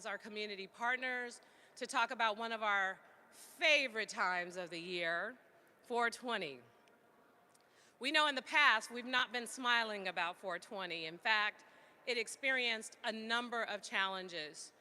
our community partners to talk about one of our favorite times of the year, 420. We know in the past we've not been smiling about 420. In fact, it experienced a number of challenges.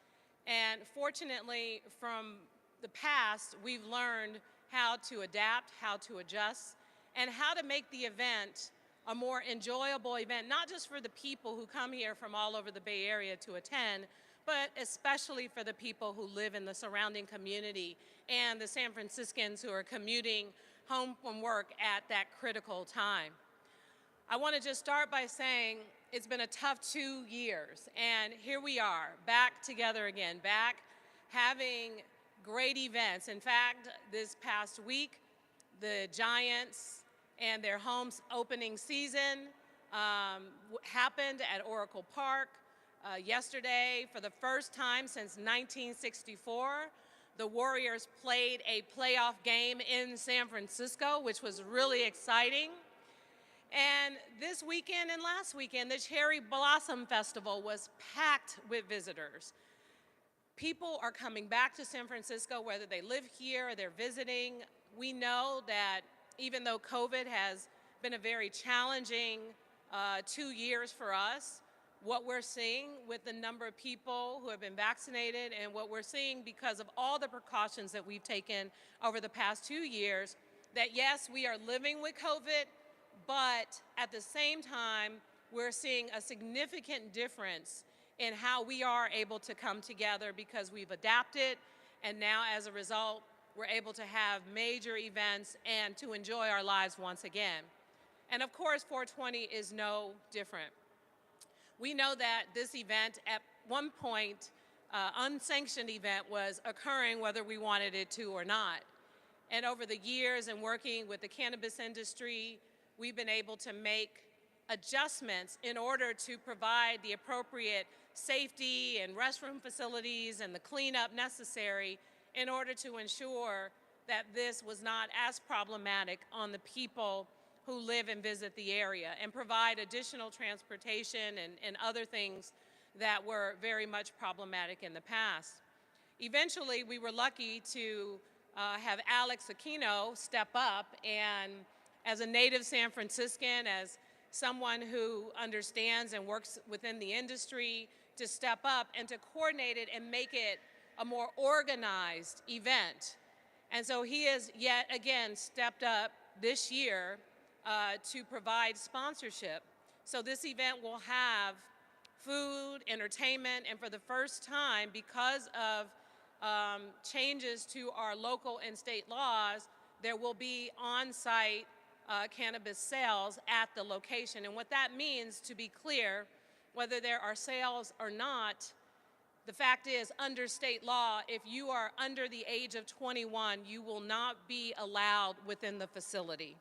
And fortunately, from the past, we've learned how to adapt, how to adjust, and how to make the event a more enjoyable event, not just for the people who come here from all over the Bay Area to attend, but especially for the people who live in the surrounding community and the San Franciscans who are commuting home from work at that critical time. I want to just start by saying it's been a tough 2 years, and here we are, back together again, back having great events. In fact, this past week, the Giants and their home opening season happened at Oracle Park. Yesterday, for the first time since 1964, the Warriors played a playoff game in San Francisco, which was really exciting. And this weekend and last weekend, the Cherry Blossom Festival was packed with visitors. People are coming back to San Francisco, whether they live here or they're visiting. We know that even though COVID has been a very challenging 2 years for us, what we're seeing with the number of people who have been vaccinated and what we're seeing because of all the precautions that we've taken over the past 2 years, that yes, we are living with COVID, but at the same time, we're seeing a significant difference in how we are able to come together because we've adapted, and now as a result, we're able to have major events and to enjoy our lives once again. And of course, 420 is no different. We know that this event, at one point, unsanctioned event was occurring whether we wanted it to or not. And over the years and working with the cannabis industry, we've been able to make adjustments in order to provide the appropriate safety and restroom facilities and the cleanup necessary in order to ensure that this was not as problematic on the people who live and visit the area, and provide additional transportation and other things that were very much problematic in the past. Eventually, we were lucky to have Alex Aquino step up, and as a native San Franciscan, as someone who understands and works within the industry, to step up and to coordinate it and make it a more organized event. And so he has yet again stepped up this year to provide sponsorship. So this event will have food, entertainment, and for the first time, because of changes to our local and state laws, there will be on-site cannabis sales at the location. And what that means, to be clear, whether there are sales or not, the fact is, under state law, if you are under the age of 21, you will not be allowed within the facility.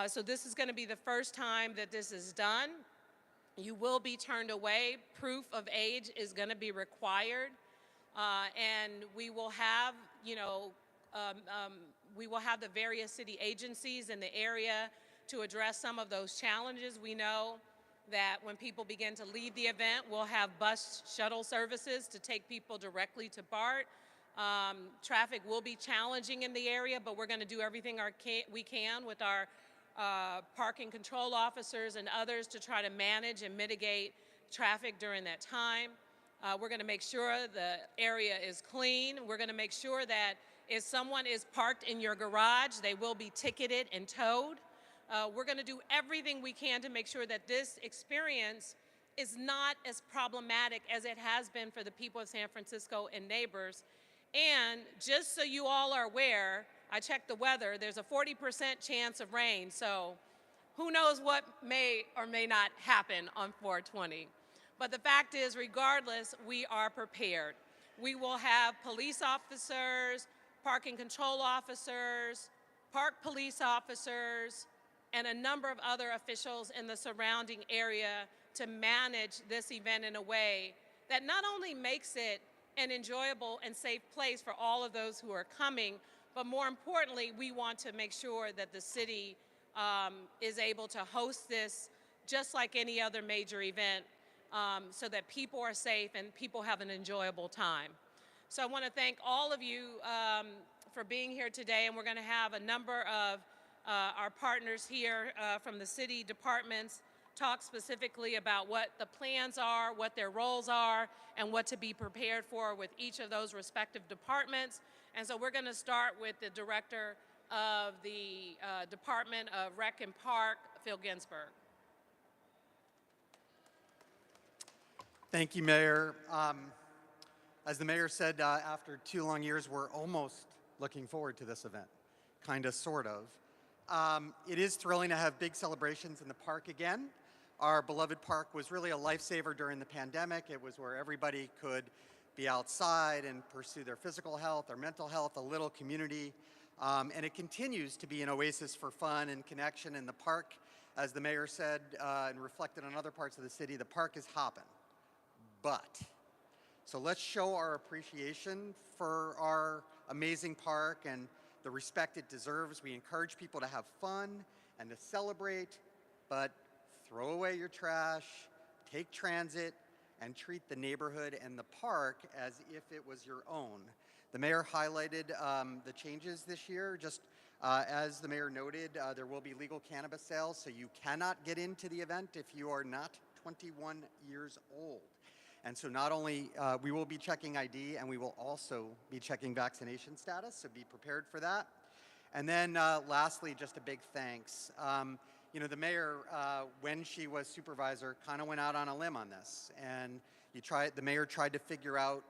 So this is going to be the first time that this is done. You will be turned away. Proof of age is going to be required. And we will have, we will have the various city agencies in the area to address some of those challenges. We know that when people begin to leave the event, we'll have bus shuttle services to take people directly to BART. Traffic will be challenging in the area, but we're going to do everything we can with our parking control officers and others to try to manage and mitigate traffic during that time. We're going to make sure the area is clean. We're going to make sure that if someone is parked in your garage, they will be ticketed and towed. We're going to do everything we can to make sure that this experience is not as problematic as it has been for the people of San Francisco and neighbors. And just so you all are aware, I checked the weather, there's a 40% chance of rain, so who knows what may or may not happen on 420. But the fact is, regardless, we are prepared. We will have police officers, parking control officers, park police officers, and a number of other officials in the surrounding area to manage this event in a way that not only makes it an enjoyable and safe place for all of those who are coming, but more importantly, we want to make sure that the city is able to host this just like any other major event so that people are safe and people have an enjoyable time. So I want to thank all of you for being here today, and we're going to have a number of our partners here from the city departments talk specifically about what the plans are, what their roles are, and what to be prepared for with each of those respective departments. And so we're going to start with the director of the Department of Rec and Park, Phil Ginsburg. Thank you, Mayor. As the mayor said, after 2 long years, we're almost looking forward to this event, kind of, sort of. It is thrilling to have big celebrations in the park again. Our beloved park was really a lifesaver during the pandemic. It was where everybody could be outside and pursue their physical health, their mental health, a little community. And it continues to be an oasis for fun and connection in the park. As the mayor said and reflected on other parts of the city, the park is hopping. So let's show our appreciation for our amazing park and the respect it deserves. We encourage people to have fun and to celebrate, but throw away your trash, take transit, and treat the neighborhood and the park as if it was your own. The mayor highlighted the changes this year. Just as the mayor noted, there will be legal cannabis sales, so you cannot get into the event if you are not 21 years old. And so not only we will be checking ID, and we will also be checking vaccination status, so be prepared for that. And then lastly, just a big thanks. You know, the mayor, when she was supervisor, kind of went out on a limb on this. And the mayor tried to figure out,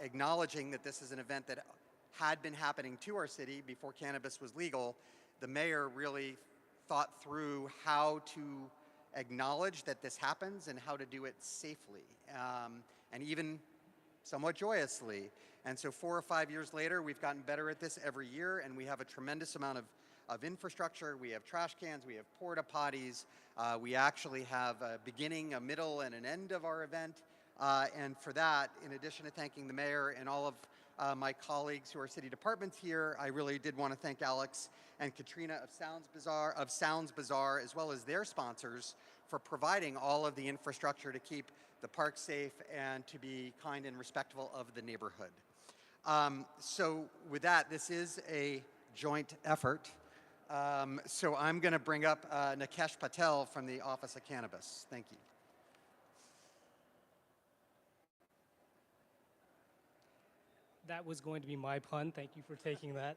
acknowledging that this is an event that had been happening to our city before cannabis was legal. The mayor really thought through how to acknowledge that this happens and how to do it safely and even somewhat joyously. And so 4 or 5 years later, we've gotten better at this every year, and we have a tremendous amount of infrastructure. We have trash cans, we have porta potties, we actually have a beginning, a middle, and an end of our event. And for that, in addition to thanking the mayor and all of my colleagues who are city departments here, I really did want to thank Alex and Katrina of Sounds Bazaar, as well as their sponsors, for providing all of the infrastructure to keep the park safe and to be kind and respectful of the neighborhood. So with that, this is a joint effort. So I'm going to bring up Nikesh Patel from the Office of Cannabis. Thank you. That was going to be my pun. Thank you for taking that.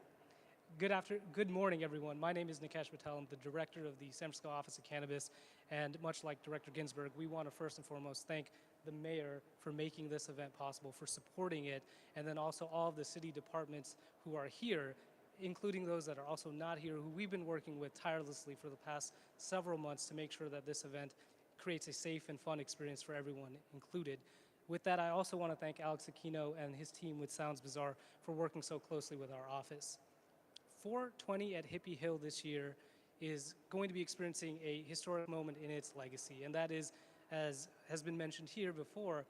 Good morning, everyone. My name is Nikesh Patel. I'm the director of the San Francisco Office of Cannabis. And much like Director Ginsburg, we want to first and foremost thank the mayor for making this event possible, for supporting it, and then also all of the city departments who are here, including those that are also not here, who we've been working with tirelessly for the past several months to make sure that this event creates a safe and fun experience for everyone included. With that, I also want to thank Alex Aquino and his team with Sounds Bazaar for working so closely with our office. 420 at Hippie Hill this year is going to be experiencing a historic moment in its legacy, and that is, as has been mentioned here before,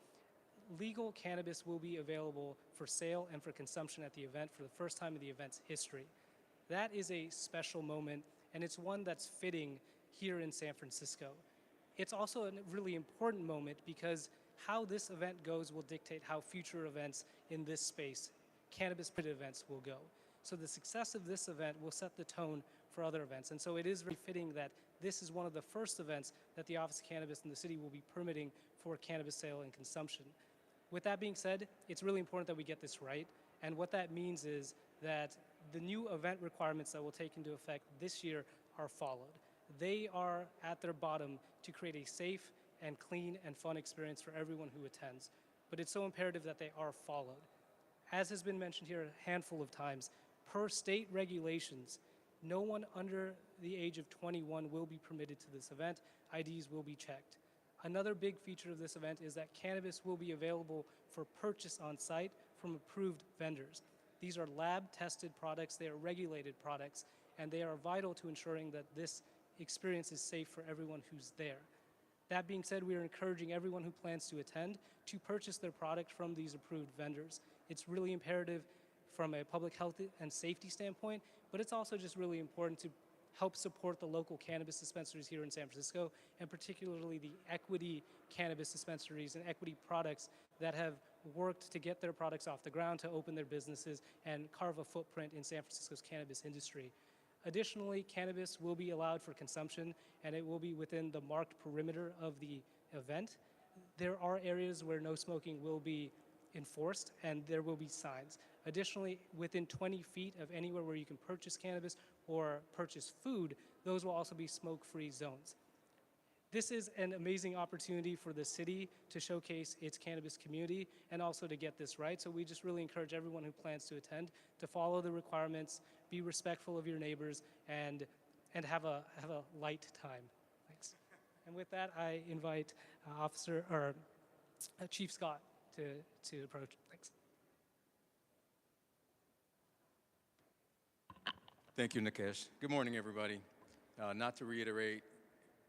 legal cannabis will be available for sale and for consumption at the event for the first time in the event's history. That is a special moment, and it's one that's fitting here in San Francisco. It's also a really important moment because how this event goes will dictate how future events in this space, cannabis-related events, will go. So the success of this event will set the tone for other events. And so it is very fitting that this is one of the first events that the Office of Cannabis in the city will be permitting for cannabis sale and consumption. With that being said, it's really important that we get this right. And what that means is that the new event requirements that will take into effect this year are followed. They are at their bottom to create a safe and clean and fun experience for everyone who attends. But it's so imperative that they are followed. As has been mentioned here a handful of times, per state regulations, no one under the age of 21 will be permitted to this event. IDs will be checked. Another big feature of this event is that cannabis will be available for purchase on site from approved vendors. These are lab-tested products, they are regulated products, and they are vital to ensuring that this experience is safe for everyone who's there. That being said, we are encouraging everyone who plans to attend to purchase their product from these approved vendors. It's really imperative from a public health and safety standpoint, but it's also just really important to help support the local cannabis dispensaries here in San Francisco, and particularly the equity cannabis dispensaries and equity products that have worked to get their products off the ground, to open their businesses and carve a footprint in San Francisco's cannabis industry. Additionally, cannabis will be allowed for consumption, and it will be within the marked perimeter of the event. There are areas where no smoking will be enforced, and there will be signs. Additionally, within 20 feet of anywhere where you can purchase cannabis or purchase food, those will also be smoke-free zones. This is an amazing opportunity for the city to showcase its cannabis community and also to get this right. So we just really encourage everyone who plans to attend to follow the requirements, be respectful of your neighbors, and have a light time. Thanks. And with that, I invite Chief Scott to approach. Thanks. Thank you, Nikesh. Good morning, everybody. Not to reiterate,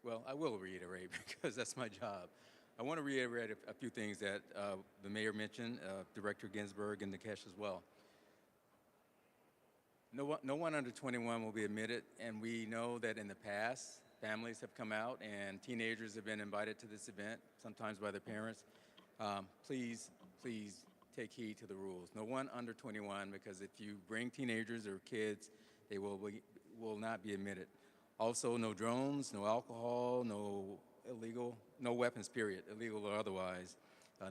well, I will reiterate because that's my job. I want to reiterate a few things that the mayor mentioned, Director Ginsburg and Nikesh as well. No one under 21 will be admitted, and we know that in the past, families have come out and teenagers have been invited to this event, sometimes by their parents. Please take heed to the rules. No one under 21, because if you bring teenagers or kids, they will not be admitted. Also, no drones, no alcohol, no weapons, period, illegal or otherwise.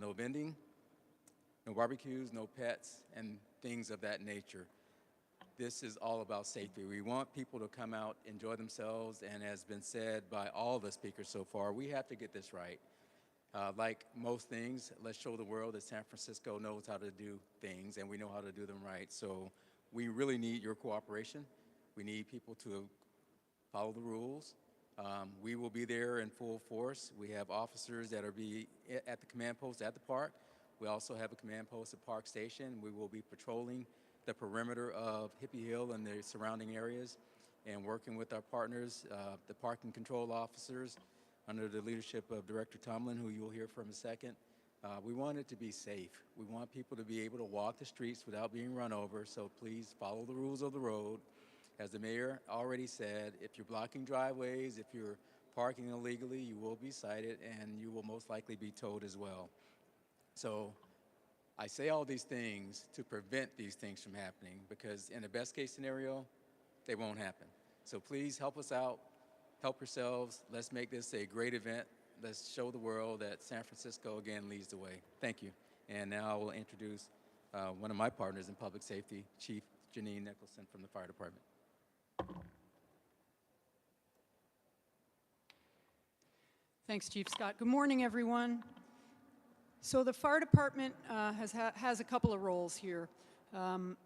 No vending, no barbecues, no pets, and things of that nature. This is all about safety. We want people to come out, enjoy themselves, and as been said by all the speakers so far, we have to get this right. Like most things, let's show the world that San Francisco knows how to do things, and we know how to do them right. So we really need your cooperation. We need people to follow the rules. We will be there in full force. We have officers that are at the command post at the park. We also have a command post at Park Station. We will be patrolling the perimeter of Hippie Hill and the surrounding areas and working with our partners, the parking control officers, under the leadership of Director Tomlin, who you'll hear from in a second. We want it to be safe. We want people to be able to walk the streets without being run over, so please follow the rules of the road. As the mayor already said, if you're blocking driveways, if you're parking illegally, you will be cited and you will most likely be towed as well. So I say all these things to prevent these things from happening, because in the best case scenario, they won't happen. So please help us out, help yourselves. Let's make this a great event. Let's show the world that San Francisco again leads the way. Thank you. And now I will introduce one of my partners in public safety, Chief Janine Nicholson from the Fire Department. Thanks, Chief Scott. Good morning, everyone. So the fire department has a couple of roles here. Our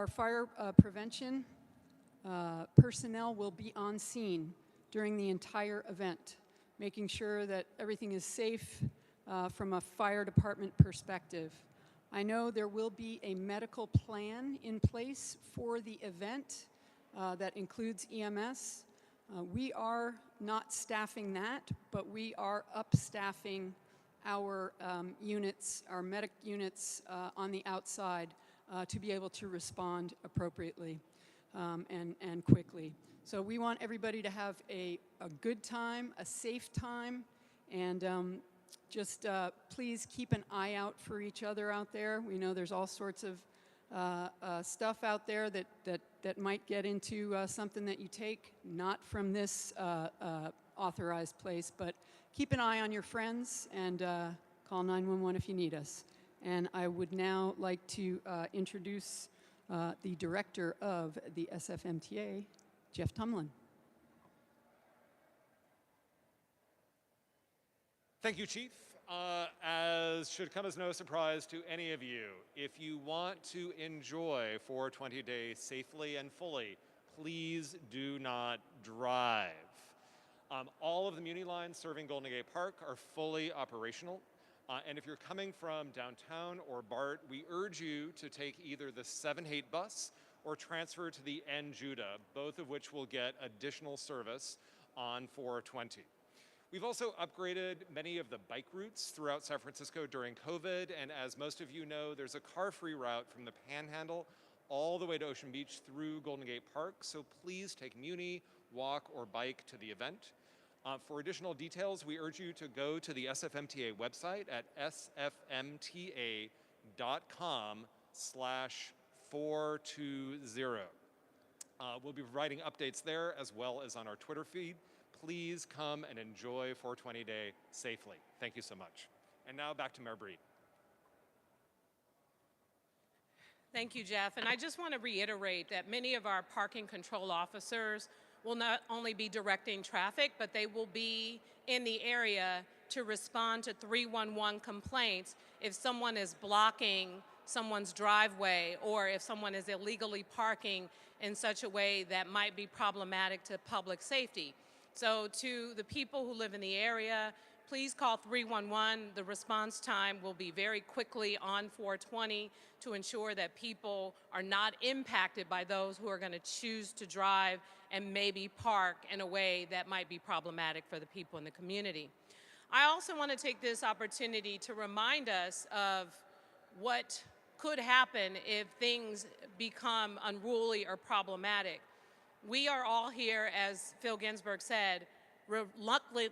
fire prevention personnel will be on scene during the entire event, making sure that everything is safe from a fire department perspective. I know there will be a medical plan in place for the event that includes EMS. We are not staffing that, but we are up-staffing our units, our medic units on the outside to be able to respond appropriately and quickly. So we want everybody to have a good time, a safe time, and just please keep an eye out for each other out there. We know there's all sorts of stuff out there that might get into something that you take, not from this authorized place, but keep an eye on your friends and call 911 if you need us. And I would now like to introduce the director of the SFMTA, Jeff Tumlin. Thank you, Chief. As should come as no surprise to any of you, if you want to enjoy 420 days safely and fully, please do not drive. All of the Muni lines serving Golden Gate Park are fully operational. And if you're coming from downtown or BART, we urge you to take either the 7-8 bus or transfer to the N Judah, both of which will get additional service on 420. We've also upgraded many of the bike routes throughout San Francisco during COVID, and as most of you know, there's a car-free route from the Panhandle all the way to Ocean Beach through Golden Gate Park, so please take Muni, walk, or bike to the event. For additional details, we urge you to go to the SFMTA website at sfmta.com/420. We'll be providing updates there as well as on our Twitter feed. Please come and enjoy 420 Day safely. Thank you so much. And now back to Mayor Breed. Thank you, Jeff. And I just want to reiterate that many of our parking control officers will not only be directing traffic, but they will be in the area to respond to 311 complaints if someone is blocking someone's driveway or if someone is illegally parking in such a way that might be problematic to public safety. So to the people who live in the area, please call 311. The response time will be very quickly on 420 to ensure that people are not impacted by those who are going to choose to drive and maybe park in a way that might be problematic for the people in the community. I also want to take this opportunity to remind us of what could happen if things become unruly or problematic. We are all here, as Phil Ginsburg said, reluctantly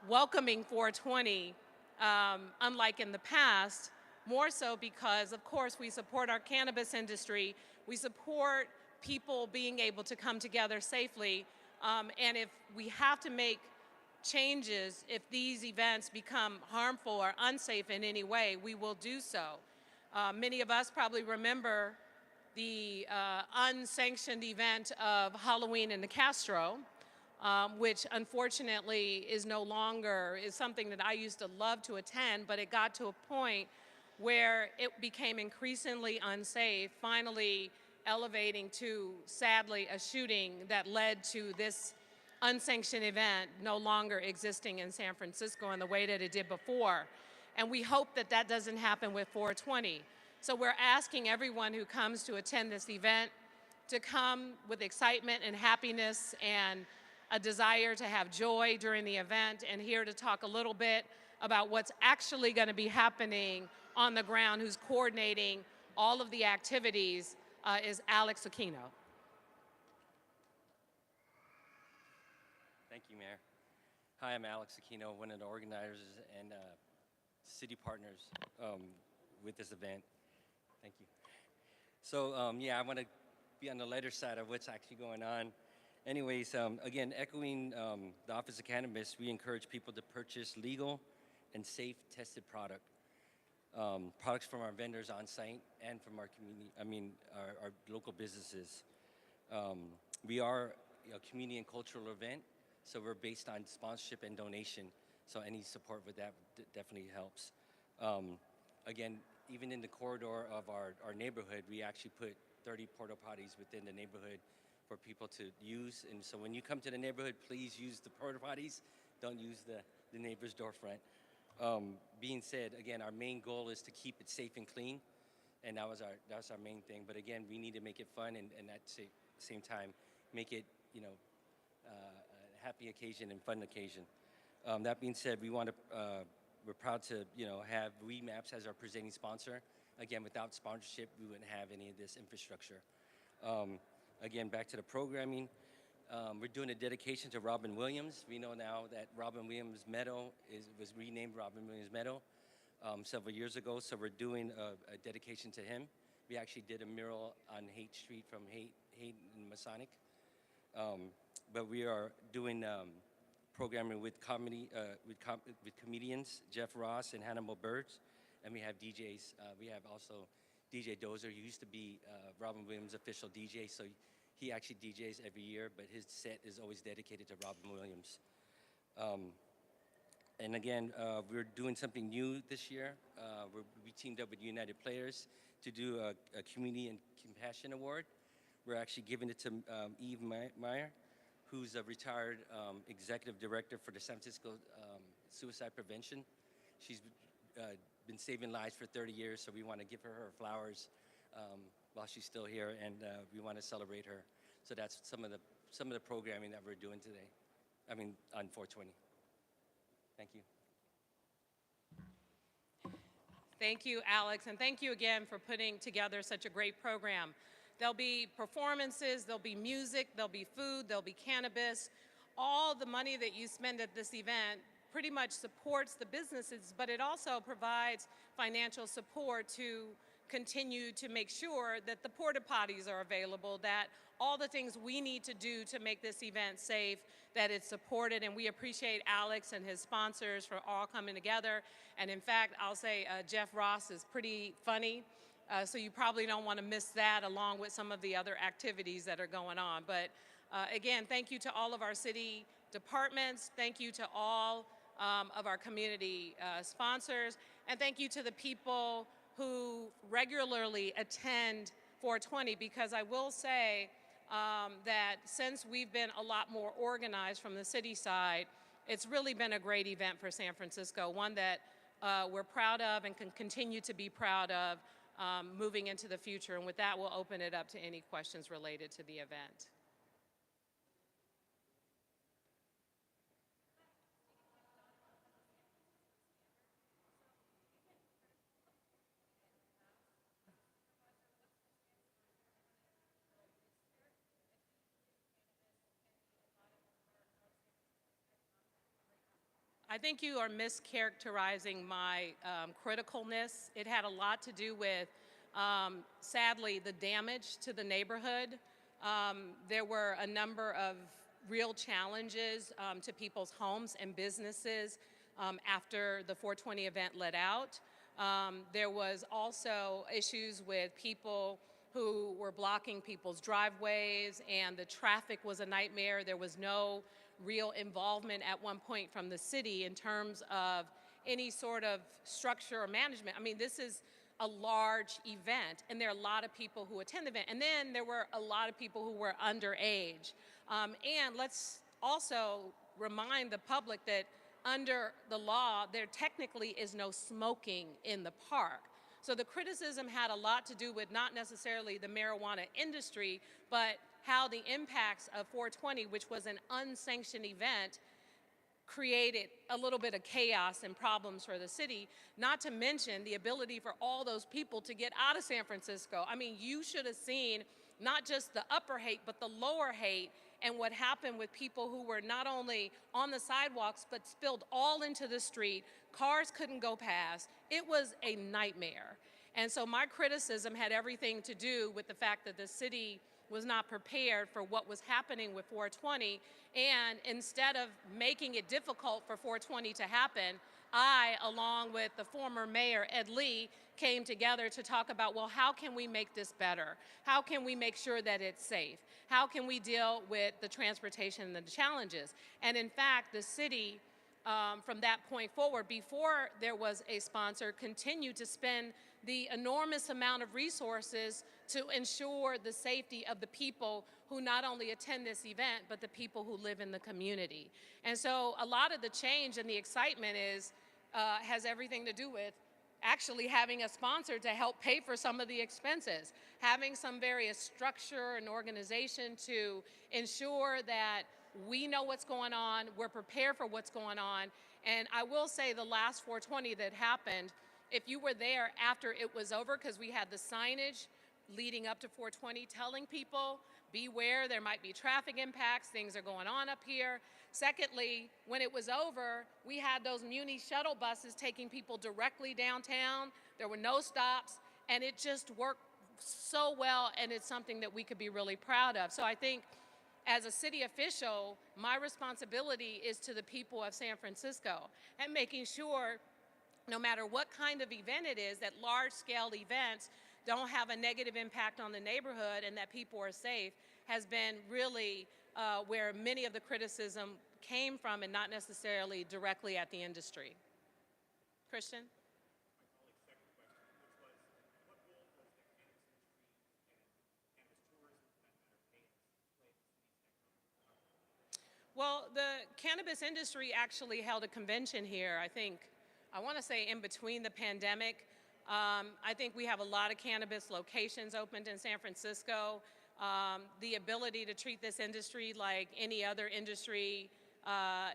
welcoming 420, unlike in the past, more so because, of course, we support our cannabis industry, we support people being able to come together safely, and if we have to make changes, if these events become harmful or unsafe in any way, we will do so. Many of us probably remember the unsanctioned event of Halloween in the Castro, which unfortunately is something that I used to love to attend, but it got to a point where it became increasingly unsafe, finally elevating to, sadly, a shooting that led to this unsanctioned event no longer existing in San Francisco in the way that it did before. And we hope that that doesn't happen with 420. So we're asking everyone who comes to attend this event to come with excitement and happiness and a desire to have joy during the event. And here to talk a little bit about what's actually going to be happening on the ground, who's coordinating all of the activities, is Alex Aquino. Thank you, Mayor. Hi, I'm Alex Aquino, one of the organizers and city partners with this event. Thank you. So, yeah, I want to be on the lighter side of what's actually going on. Anyways, again, echoing the Office of Cannabis, we encourage people to purchase legal and safe tested products from our vendors on site and from our community, our local businesses. We are a community and cultural event, so we're based on sponsorship and donation, so any support with that definitely helps. Again, even in the corridor of our neighborhood, we actually put 30 porta potties within the neighborhood for people to use, and so when you come to the neighborhood, please use the porta potties, don't use the neighbor's door front. Being said, again, our main goal is to keep it safe and clean, and that's our main thing. But again, we need to make it fun, and at the same time, make it a happy occasion and fun occasion. That being said, we're proud to have Remaps as our presenting sponsor. Again, without sponsorship, we wouldn't have any of this infrastructure. Again, back to the programming. We're doing a dedication to Robbin Williams. We know now that Robbin Williams Meadow was renamed Robbin Williams Meadow several years ago, so we're doing a dedication to him. We actually did a mural on Haight Street from Haight and Masonic. But we are doing programming with comedians, Jeff Ross and Hannibal Birds, and we have DJs. We have also DJ Dozer, who used to be Robbin Williams' official DJ, so he actually DJs every year, but his set is always dedicated to Robbin Williams. And again, we're doing something new this year. We teamed up with United Players to do a Community and Compassion Award. We're actually giving it to Eve Meyer, who's a retired executive director for the San Francisco Suicide Prevention. She's been saving lives for 30 years, so we want to give her flowers while she's still here, and we want to celebrate her. So that's some of the programming that we're doing today. On 420. Thank you. Thank you, Alex, and thank you again for putting together such a great program. There'll be performances, there'll be music, there'll be food, there'll be cannabis. All the money that you spend at this event pretty much supports the businesses, but it also provides financial support to continue to make sure that the porta potties are available, that all the things we need to do to make this event safe, that it's supported. And we appreciate Alex and his sponsors for all coming together. And in fact, I'll say Jeff Ross is pretty funny, so you probably don't want to miss that along with some of the other activities that are going on. But again, thank you to all of our city departments. Thank you to all of our community sponsors. And thank you to the people who regularly attend 420, because I will say that since we've been a lot more organized from the city side, it's really been a great event for San Francisco, one that we're proud of and can continue to be proud of moving into the future. And with that, we'll open it up to any questions related to the event. I think you are mischaracterizing my criticalness. It had a lot to do with, sadly, the damage to the neighborhood. There were a number of real challenges to people's homes and businesses after the 420 event let out. There was also issues with people who were blocking people's driveways, and the traffic was a nightmare. There was no real involvement at one point from the city in terms of any sort of structure or management. I mean, this is a large event, and there are a lot of people who attend the event. And then there were a lot of people who were underage. And let's also remind the public that under the law, there technically is no smoking in the park. So the criticism had a lot to do with not necessarily the marijuana industry, but how the impacts of 420, which was an unsanctioned event, created a little bit of chaos and problems for the city, not to mention the ability for all those people to get out of San Francisco. I mean, you should have seen not just the upper hate, but the lower hate, and what happened with people who were not only on the sidewalks, but spilled all into the street. Cars couldn't go past. It was a nightmare. And so my criticism had everything to do with the fact that the city was not prepared for what was happening with 420, and instead of making it difficult for 420 to happen, I, along with the former mayor, Ed Lee, came together to talk about, well, how can we make this better? How can we make sure that it's safe? How can we deal with the transportation and the challenges? And in fact, the city, from that point forward, before there was a sponsor, continued to spend the enormous amount of resources to ensure the safety of the people who not only attend this event, but the people who live in the community. And so a lot of the change and the excitement has everything to do with actually having a sponsor to help pay for some of the expenses, having some various structure and organization to ensure that we know what's going on, we're prepared for what's going on. And I will say the last 420 that happened, if you were there after it was over, because we had the signage leading up to 420 telling people, beware, there might be traffic impacts, things are going on up here. Secondly, when it was over, we had those Muni shuttle buses taking people directly downtown. There were no stops, and it just worked so well, and it's something that we could be really proud of. So I think as a city official, my responsibility is to the people of San Francisco and making sure no matter what kind of event it is, that large-scale events don't have a negative impact on the neighborhood and that people are safe has been really where many of the criticism came from, and not necessarily directly at the industry. Christian? Well, the cannabis industry actually held a convention here, I want to say in between the pandemic. I think we have a lot of cannabis locations opened in San Francisco. The ability to treat this industry like any other industry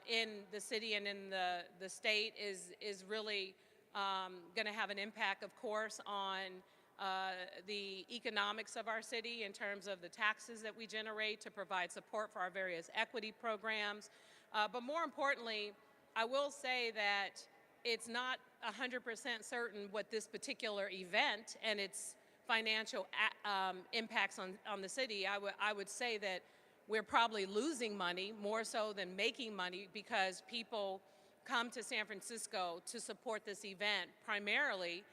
in the city and in the state is really going to have an impact, of course, on the economics of our city in terms of the taxes that we generate to provide support for our various equity programs. But more importantly, I will say that it's not 100% certain what this particular event and its financial impacts on the city. I would say that we're probably losing money more so than making money because people come to San Francisco to support this event primarily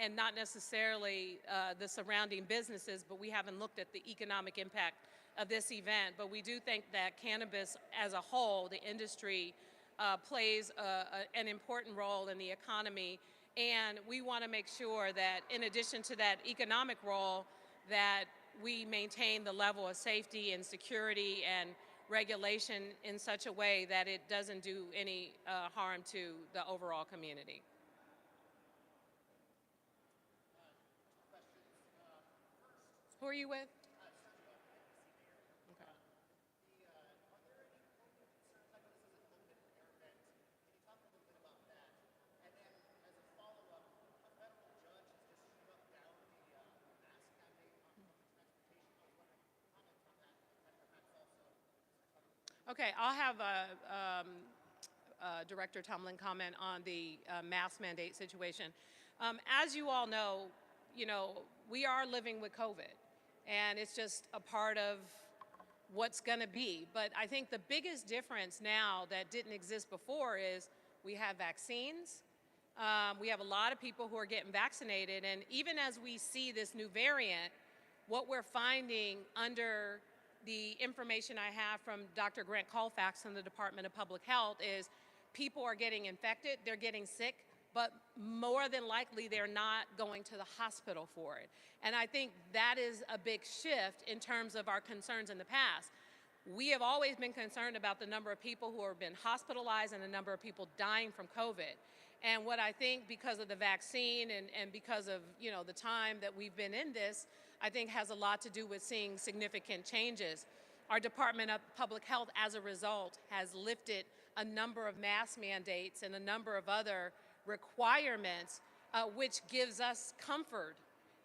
and not necessarily the surrounding businesses, but we haven't looked at the economic impact of this event. But we do think that cannabis as a whole, the industry, plays an important role in the economy, and we want to make sure that in addition to that economic role, that we maintain the level of safety and security and regulation in such a way that it doesn't do any harm to the overall community. Who are you with? Okay. Okay, I'll have Director Tumlin comment on the mask mandate situation. As you all know, we are living with COVID, and it's just a part of what's going to be. But I think the biggest difference now that didn't exist before is we have vaccines. We have a lot of people who are getting vaccinated, and even as we see this new variant, what we're finding under the information I have from Dr. Grant Colfax from the Department of Public Health is people are getting infected, they're getting sick, but more than likely they're not going to the hospital for it. And I think that is a big shift in terms of our concerns in the past. We have always been concerned about the number of people who have been hospitalized and the number of people dying from COVID. And what I think because of the vaccine and because of the time that we've been in this, I think has a lot to do with seeing significant changes. Our Department of Public Health, as a result, has lifted a number of mask mandates and a number of other requirements, which gives us comfort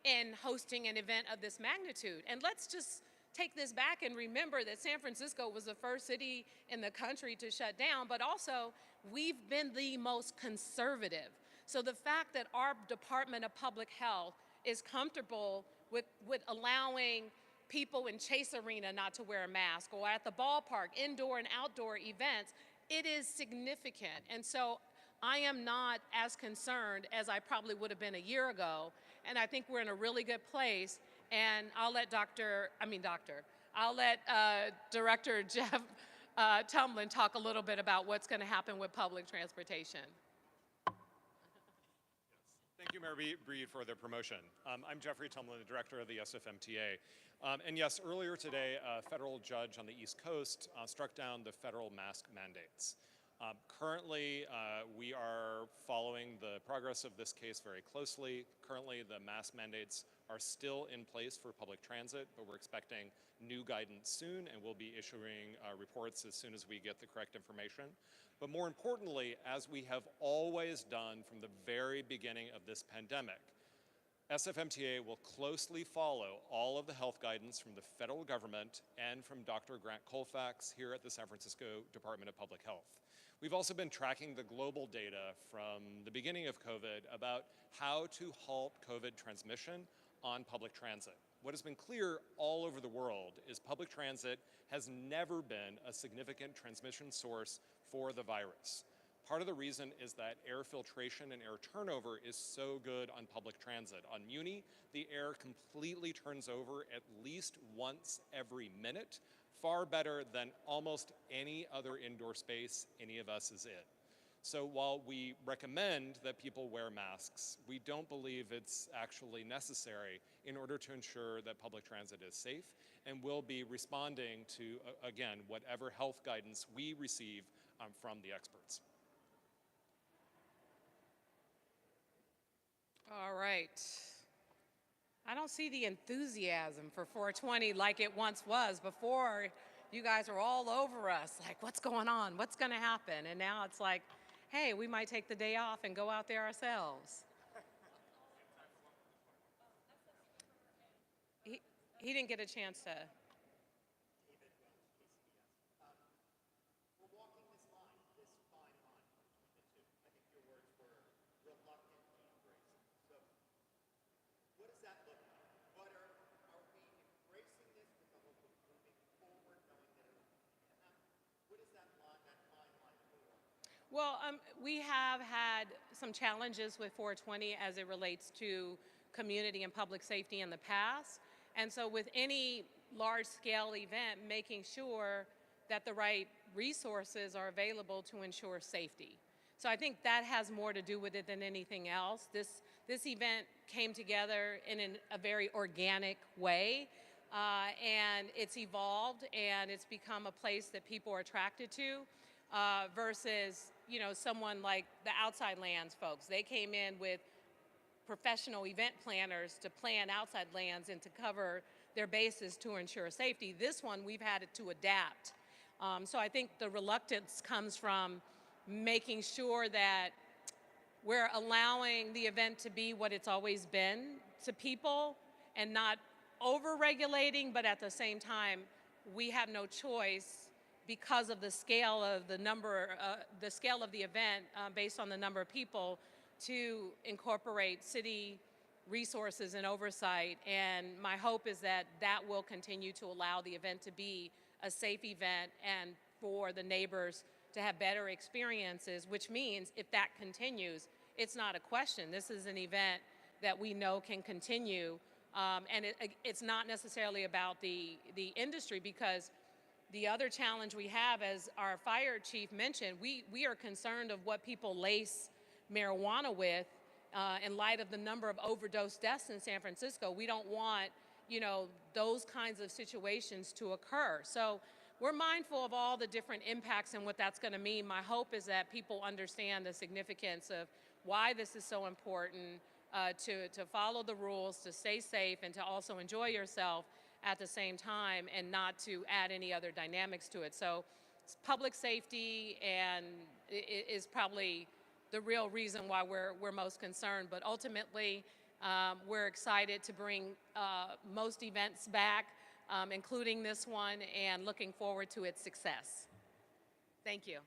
in hosting an event of this magnitude. And let's just take this back and remember that San Francisco was the first city in the country to shut down, but also we've been the most conservative. So the fact that our Department of Public Health is comfortable with allowing people in Chase Arena not to wear a mask, or at the ballpark, indoor and outdoor events, it is significant. And so I am not as concerned as I probably would have been a year ago, and I think we're in a really good place. And I'll let Director Jeff Tumlin talk a little bit about what's going to happen with public transportation. Thank you, Mayor Breed, for the promotion. I'm Jeffrey Tumlin, the director of the SFMTA. And yes, earlier today, a federal judge on the East Coast struck down the federal mask mandates. Currently, we are following the progress of this case very closely. Currently, the mask mandates are still in place for public transit, but we're expecting new guidance soon, and we'll be issuing reports as soon as we get the correct information. But more importantly, as we have always done from the very beginning of this pandemic, SFMTA will closely follow all of the health guidance from the federal government and from Dr. Grant Colfax here at the San Francisco Department of Public Health. We've also been tracking the global data from the beginning of COVID about how to halt COVID transmission on public transit. What has been clear all over the world is public transit has never been a significant transmission source for the virus. Part of the reason is that air filtration and air turnover is so good on public transit. On Muni, the air completely turns over at least once every minute, far better than almost any other indoor space any of us is in. So while we recommend that people wear masks, we don't believe it's actually necessary in order to ensure that public transit is safe, and we'll be responding to, again, whatever health guidance we receive from the experts. All right. I don't see the enthusiasm for 420 like it once was. Before, you guys were all over us, like, what's going on? What's going to happen? And now it's like hey, we might take the day off and go out there ourselves. He didn't get a chance to. Well, we have had some challenges with 420 as it relates to community and public safety in the past. And so with any large-scale event, making sure that the right resources are available to ensure safety. So I think that has more to do with it than anything else. This event came together in a very organic way, and it's evolved, and it's become a place that people are attracted to. Versus, someone like the Outside Lands folks. They came in with professional event planners to plan outside lands and to cover their bases to ensure safety. This one, we've had to adapt. So I think the reluctance comes from making sure that we're allowing the event to be what it's always been to people and not over-regulating, but at the same time, we have no choice because of the scale of the scale of the event based on the number of people to incorporate city resources and oversight. And my hope is that that will continue to allow the event to be a safe event and for the neighbors to have better experiences, which means if that continues, it's not a question. This is an event that we know can continue. And it's not necessarily about the industry, because the other challenge we have, as our fire chief mentioned, we are concerned of what people lace marijuana with in light of the number of overdose deaths in San Francisco. We don't want, those kinds of situations to occur. So we're mindful of all the different impacts and what that's going to mean. My hope is that people understand the significance of why this is so important, to follow the rules, to stay safe, and to also enjoy yourself at the same time, and not to add any other dynamics to it. So public safety and is probably the real reason why we're most concerned. But ultimately, we're excited to bring most events back, including this one, and looking forward to its success. Thank you.